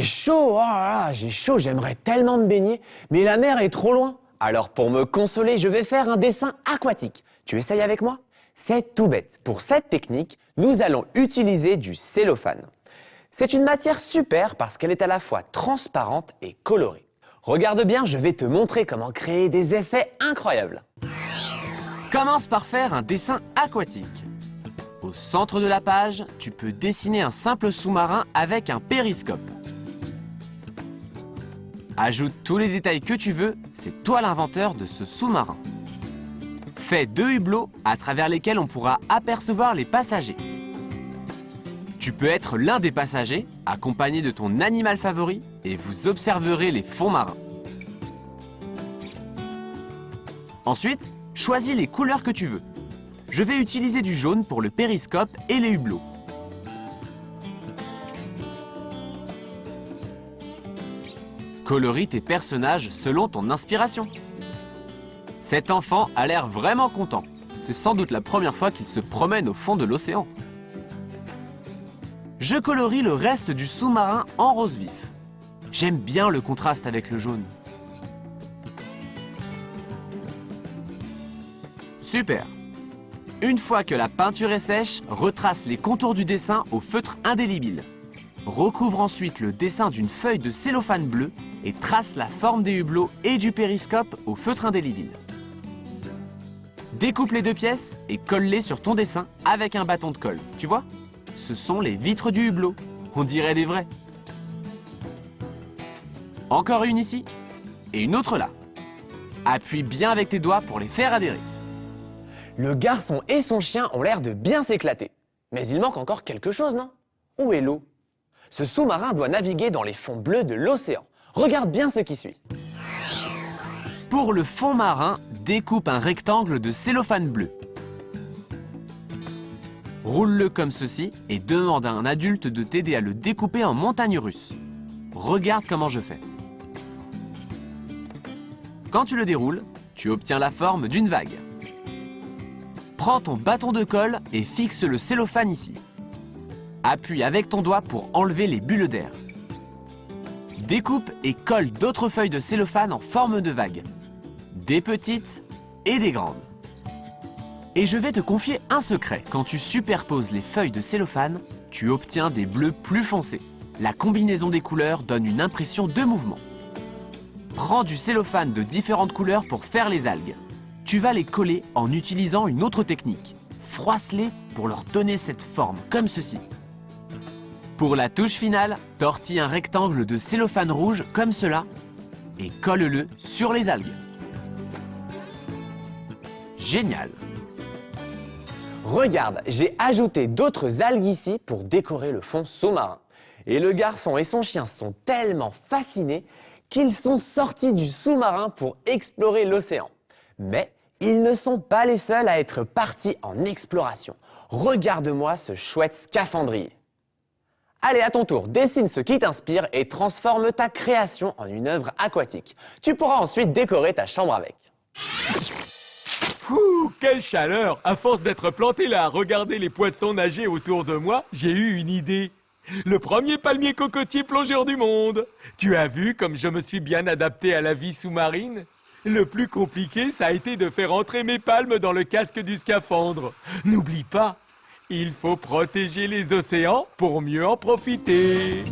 J'ai chaud, oh là là, j'ai chaud, j'aimerais tellement me baigner, mais la mer est trop loin. Alors pour me consoler, je vais faire un dessin aquatique. Tu essayes avec moi? C'est tout bête. Pour cette technique, nous allons utiliser du cellophane. C'est une matière super parce qu'elle est à la fois transparente et colorée. Regarde bien, je vais te montrer comment créer des effets incroyables. Commence par faire un dessin aquatique. Au centre de la page, tu peux dessiner un simple sous-marin avec un périscope. Ajoute tous les détails que tu veux, c'est toi l'inventeur de ce sous-marin. Fais 2 hublots à travers lesquels on pourra apercevoir les passagers. Tu peux être l'un des passagers, accompagné de ton animal favori, et vous observerez les fonds marins. Ensuite, choisis les couleurs que tu veux. Je vais utiliser du jaune pour le périscope et les hublots. Colorie tes personnages selon ton inspiration. Cet enfant a l'air vraiment content. C'est sans doute la première fois qu'il se promène au fond de l'océan. Je colorie le reste du sous-marin en rose vif. J'aime bien le contraste avec le jaune. Super! Une fois que la peinture est sèche, retrace les contours du dessin au feutre indélébile. Recouvre ensuite le dessin d'une feuille de cellophane bleu et trace la forme des hublots et du périscope au feutre indélébile. Découpe les 2 pièces et colle-les sur ton dessin avec un bâton de colle. Tu vois? Ce sont les vitres du hublot. On dirait des vrais. Encore une ici et une autre là. Appuie bien avec tes doigts pour les faire adhérer. Le garçon et son chien ont l'air de bien s'éclater. Mais il manque encore quelque chose, non? Où est l'eau? Ce sous-marin doit naviguer dans les fonds bleus de l'océan. Regarde bien ce qui suit. Pour le fond marin, découpe un rectangle de cellophane bleu. Roule-le comme ceci et demande à un adulte de t'aider à le découper en montagne russe. Regarde comment je fais. Quand tu le déroules, tu obtiens la forme d'une vague. Prends ton bâton de colle et fixe le cellophane ici. Appuie avec ton doigt pour enlever les bulles d'air. Découpe et colle d'autres feuilles de cellophane en forme de vague. Des petites et des grandes. Et je vais te confier un secret. Quand tu superposes les feuilles de cellophane, tu obtiens des bleus plus foncés. La combinaison des couleurs donne une impression de mouvement. Prends du cellophane de différentes couleurs pour faire les algues. Tu vas les coller en utilisant une autre technique. Froisse-les pour leur donner cette forme, comme ceci. Pour la touche finale, tortille un rectangle de cellophane rouge comme cela et colle-le sur les algues. Génial! Regarde, j'ai ajouté d'autres algues ici pour décorer le fond sous-marin. Et le garçon et son chien sont tellement fascinés qu'ils sont sortis du sous-marin pour explorer l'océan. Mais ils ne sont pas les seuls à être partis en exploration. Regarde-moi ce chouette scaphandrier. Allez, à ton tour, dessine ce qui t'inspire et transforme ta création en une œuvre aquatique. Tu pourras ensuite décorer ta chambre avec. Ouh, quelle chaleur! À force d'être planté là à regarder les poissons nager autour de moi, j'ai eu une idée. Le premier palmier cocotier plongeur du monde. Tu as vu comme je me suis bien adapté à la vie sous-marine? Le plus compliqué, ça a été de faire entrer mes palmes dans le casque du scaphandre. N'oublie pas, il faut protéger les océans pour mieux en profiter.